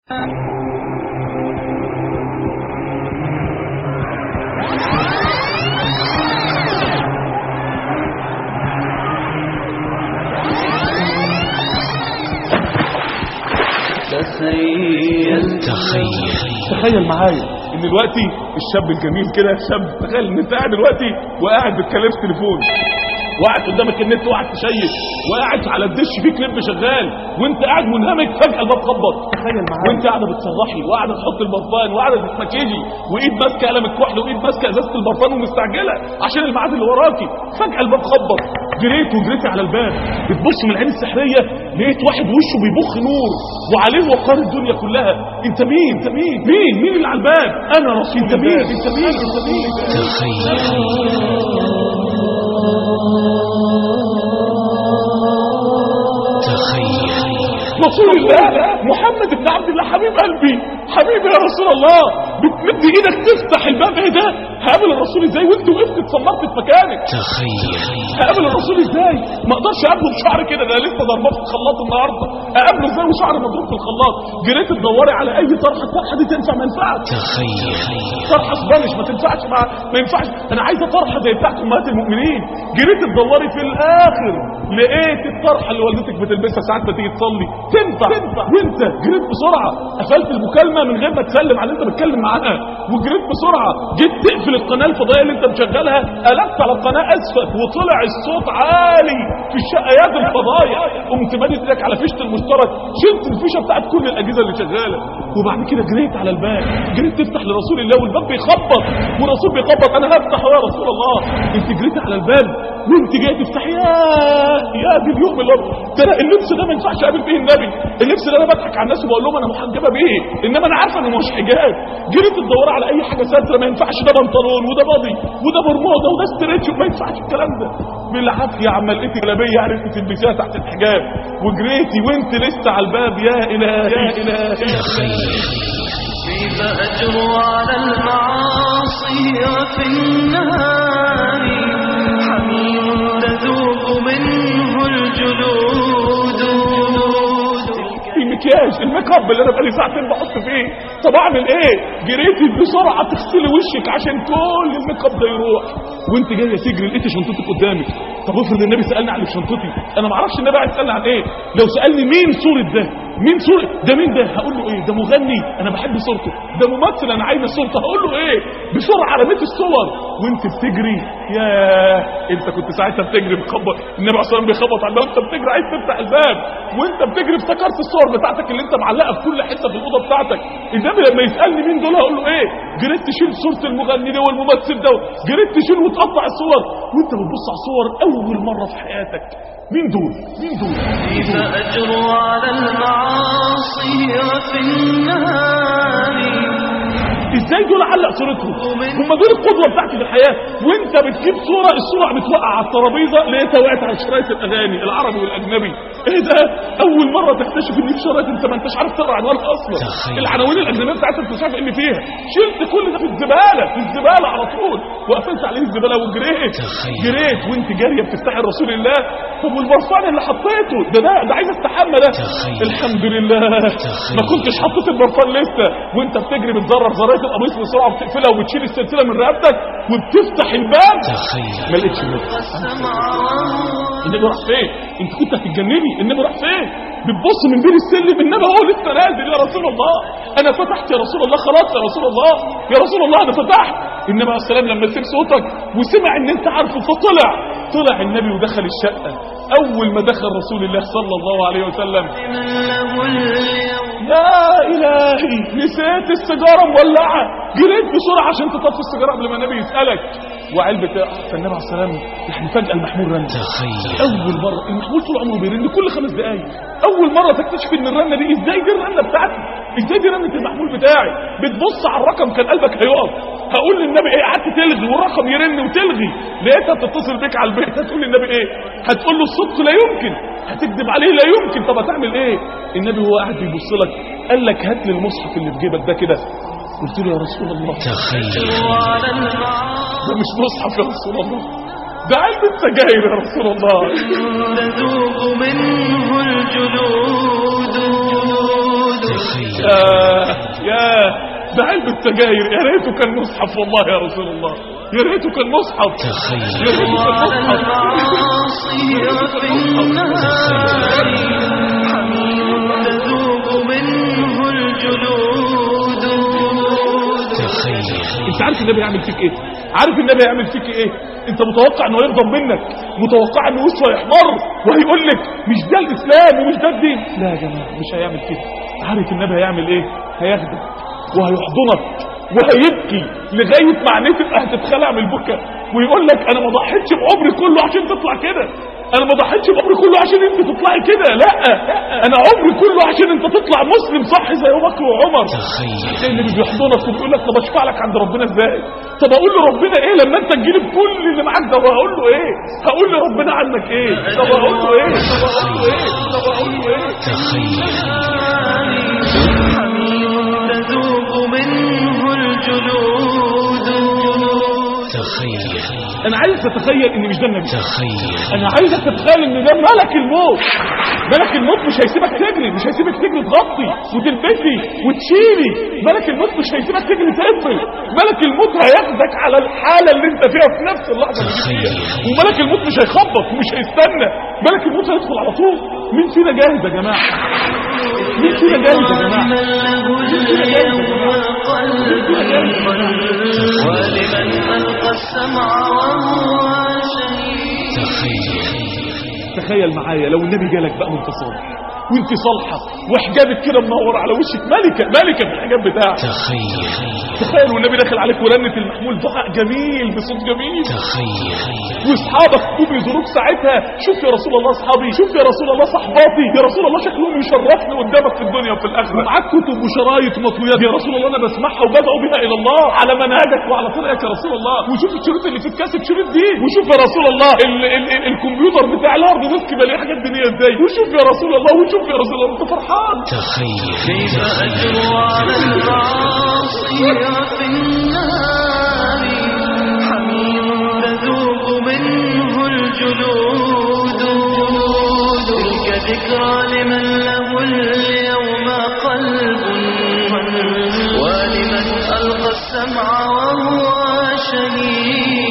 تخيل معايا ان دلوقتي الشاب الجميل كده شاب، تخيل ان انت قاعد دلوقتي وقاعد بتكلم في تليفون، وقاعد قدامك النت وقاعد تشيش، وقاعد على الدش في كليب شغال، وانت قاعد منهمك فجأة الباب خبط. تخيل معايا وانت قاعده بتصرحي وقاعده تحط البرفان وقاعده تتمكيجي وايد ماسكه قلم الكحل وايد ماسكه ازازه البرفان ومستعجله عشان الميعاد اللي وراكي، فجأة الباب خبط، جريتي على الباب، بتبص من العين السحريه لقيت واحد وشه بيبخ نور وعليه وقار الدنيا كلها. انت مين؟ مين اللي على الباب؟ انا رسول الله. انت مين؟ رسول الله محمد بن عبد الله، حبيب قلبي، حبيبي يا رسول الله، بتمد ايدك تفتح الباب. ايه ده؟ هقابل الرسول ازاي وانت وقفت اتسمرت في مكانك؟ هقابل الرسول ازاي؟ ما اقدرش اقابله بشعر كده، ده لسه ضربه في الخلاط النهارده، اقابله ازاي وشعر مضروب في الخلاط؟ جريت تدوري على اي طرحه، الطرحه دي تنفع؟ ما ينفعش. طرحه سبانش ما تنفعش، ما ينفعش. انا عايزه طرحه زي بتاعت امهات المؤمنين. جريت تدوري في الاخر لقيت الطرحه اللي والدتك بتلبسها ساعات ما تيجي تصلي، تنفع. وانت جريت بسرعه قفلت المكالمه من غير ما تسلم على اللي انت بتكلم معاها، وجريت بسرعه جيت تقفل القناه الفضائيه اللي انت مشغلها، قلبت على القناه اسفل وطلع الصوت عالي في الشقيات الفضايا، قمت مادد ايدك على فيشه المشترك، شلت الفيشه بتاعت كل الاجهزه اللي شغاله، وبعد كده جريت على الباب، جريت تفتح لرسول الله والباب بيخبط والرسول بيخبط، انا هفتح يا رسول الله. انت جريت على الباب وانت جاي تفتح، يا دي اليوم اللي ترى اللبس ده ما ينفعش اقابل بيه النبي، اللبس ده انا بضحك على الناس وبقول لهم انا محجبه بيه، انما انا عارفه انه مش حجاب. جريت تدور على اي حاجه ساتره، ما ينفعش ده بنطلون وده باضي وده برموده وده ستريتش، ما ينفعش الكلام ده. بالعافيه عم لقيتي جلابيه عرفتي تلبسيها تحت الحجاب وجريتي وانت لسه على الباب. يا الهي كيف أجروا على المعاصي وفي النهار حميم تذوب منه الجلود. المكياج الميك اب اللي انا بقالي ساعتين بحط فيه، طب اعمل ايه؟ جريتي بسرعه تغسلي وشك عشان كل الميك اب ده يروح، وانت جايه تجري لقيتي شنطتك قدامك. طب افرض النبي سالني عن شنطتي، انا ما اعرفش النبي عايز يسالني عن ايه. لو سالني مين صوره ده، مين صورة ده، مين ده، هقول له ايه؟ ده مغني انا بحب صورته، ده ممثل انا عايز صورته، هقول له ايه؟ بسرعه رميت الصور وانت بتجري. يا انت كنت ساعتها بتجري بتخبط، النبي عليه الصلاه والسلام بيخبط على الباب، انت بتجري عايز تفتح الباب، وانت بتجري افتكرت الصور بتاعتك اللي انت معلقها في كل حته في الاوضه بتاعتك. النبي لما يسالني مين دول هقول له ايه؟ جريت تشيل صوره المغني ده والممثل ده، جريت تشيل وتقطع الصور وانت بتبص على الصور اول مره في حياتك. مين دول؟ كيف أجروا على المعاصي وفي النهار. ازاي دول علق صورتهم؟ هم دول القدوه بتاعتي في الحياه، وانت بتجيب صوره، الصوره بتوقع على الترابيزه لقيتها وقعت على شرايط الاغاني العربي والاجنبي. ايه ده؟ اول مره تكتشف ان في شرايط انت ما انتش عارف تقرا عنوانها اصلا، العناوين الاجنبيه بتاعتها انت مش عارف ايه اللي فيها، شلت كل ده في الزباله على طول وقفلت عليه الزباله وجريت وانت جاريه بتفتحي رسول الله. طب والبرفان اللي حطيته ده عايز استحمى ده. الحمد لله ما كنتش حطيت البرفان لسه، وانت بتجري بتزرر زراير القميص بسرعه وبتقفلها وبتشيل السلسله من رقبتك وبتفتح الباب. ما لقيتش النبي راح فين؟ انت كنت هتتجنني، النبي راح فين؟ بتبص من بين السلم، النبي هو لسه نازل. يا رسول الله انا فتحت، يا رسول الله خلاص، يا رسول الله انا فتحت. النبي عليه السلام لما سمع صوتك وسمع ان انت عارفه فطلع النبي ودخل الشقه. اول ما دخل رسول الله صلى الله عليه وسلم، يا الهي نسيت السيجاره مولعه، جريت بسرعه عشان تطفي السيجاره قبل ما النبي يسالك، وعلبه النبي عليه السلام. يعني فجاه المحمول رن، اول مره المحمول طول عمره بيرن كل 5 دقايق، اول مره تكتشف ان الرنه دي ازاي دي الرنه بتاعتي، ازاي دي رنه المحمول بتاعي. بتبص على الرقم كان قلبك هيقف، هقول للنبي ايه؟ قعدت تلغي والرقم يرن وتلغي، لقيتها بتتصل بيك على البيت، هتقول للنبي ايه؟ هتقول له الصدق لا يمكن، هتكذب عليه لا يمكن. طب هتعمل ايه؟ النبي هو قاعد بيبص لك قال لك هات لي المصحف اللي في جيبك ده كده. قلت له يا رسول الله ده مش مصحف يا رسول الله، ده علبة سجاير يا رسول الله. تذوب منه الجلود. يا ده علبة سجاير، يا ريته كان مصحف والله يا رسول الله، يا ريته كان مصحف، يا ريته كان انت عارف النبي هيعمل فيك ايه؟ عارف النبي هيعمل فيك ايه؟ انت متوقع انه يغضب منك، متوقع انه وشه هيحمر وهيقول لك مش ده الاسلام ومش ده الدين. لا يا جماعه مش هيعمل كده. عارف النبي هيعمل ايه؟ هياخدك وهيحضنك وهيبكي لغايه ما عينيه تبقى هتتخلع من البكا ويقول لك انا ما ضحيتش بعمري كله عشان تطلع كده، انا ما ضحيتش بعمري كله عشان انت تطلعي كده، لا انا عمري كله عشان انت تطلع مسلم صح زي ابو بكر وعمر. زي اللي بيحضنك وبيقول لك طب اشفع لك عند ربنا ازاي؟ طب اقول لربنا ايه لما انت تجيلي بكل اللي معاك ده؟ وهقول له ايه؟ هقول لربنا عنك ايه؟ طب اقول له ايه؟ طب اقول له ايه؟ طب اقول له ايه؟ تذوب منه الجلود. انا عايز تتخيل ان مش ده النبي، انا عايزك تتخيل ان ده ملك الموت. ملك الموت مش هيسيبك تجري، مش هيسيبك تجري تغطي وتلبسي وتشيلي، ملك الموت مش هيسيبك تجري تقفل، ملك الموت هياخدك على الحاله اللي انت فيها في نفس اللحظه اللي فيها، وملك الموت مش هيخبط ومش هيستنى، ملك الموت هيدخل على طول. مين فينا جاهز يا جماعه؟ مين فينا جاهز يا جماعه؟ ولمن ألقى السمع وهو شهيد. تخيل معايا لو النبي جالك بقى وانت صالح وانت صالحه وحجابك كده منور على وشك، ملكه في الحجاب بتاعك. تخيل والنبي داخل عليك ورنة المحمول دعاء جميل بصوت جميل، واصحابك يجوا يزوروك ساعتها، شوف يا رسول الله اصحابي، شوف يا رسول الله صحباتي، يا رسول الله شكلهم يشرفني قدامك في الدنيا وفي الاخره، معاك كتب وشرايط ومطويات يا رسول الله انا بسمعها وبدعو بها الى الله على منهجك وعلى طريقك يا رسول الله، وشوف الشروط اللي في الكاسب شروط دين، وشوف يا رسول الله الكمبيوتر بتاع الهارد ديسك مليان حاجات دينيه ازاي، وشوف يا رسول الله، وشوف يا رسول الله انت فرحان. كيف أجروا على المعاصي في النار، حميم تذوب منه الجلود. تلك ذكرى لمن له اليوم قلب، ولمن ألقى السمع وهو شهيد.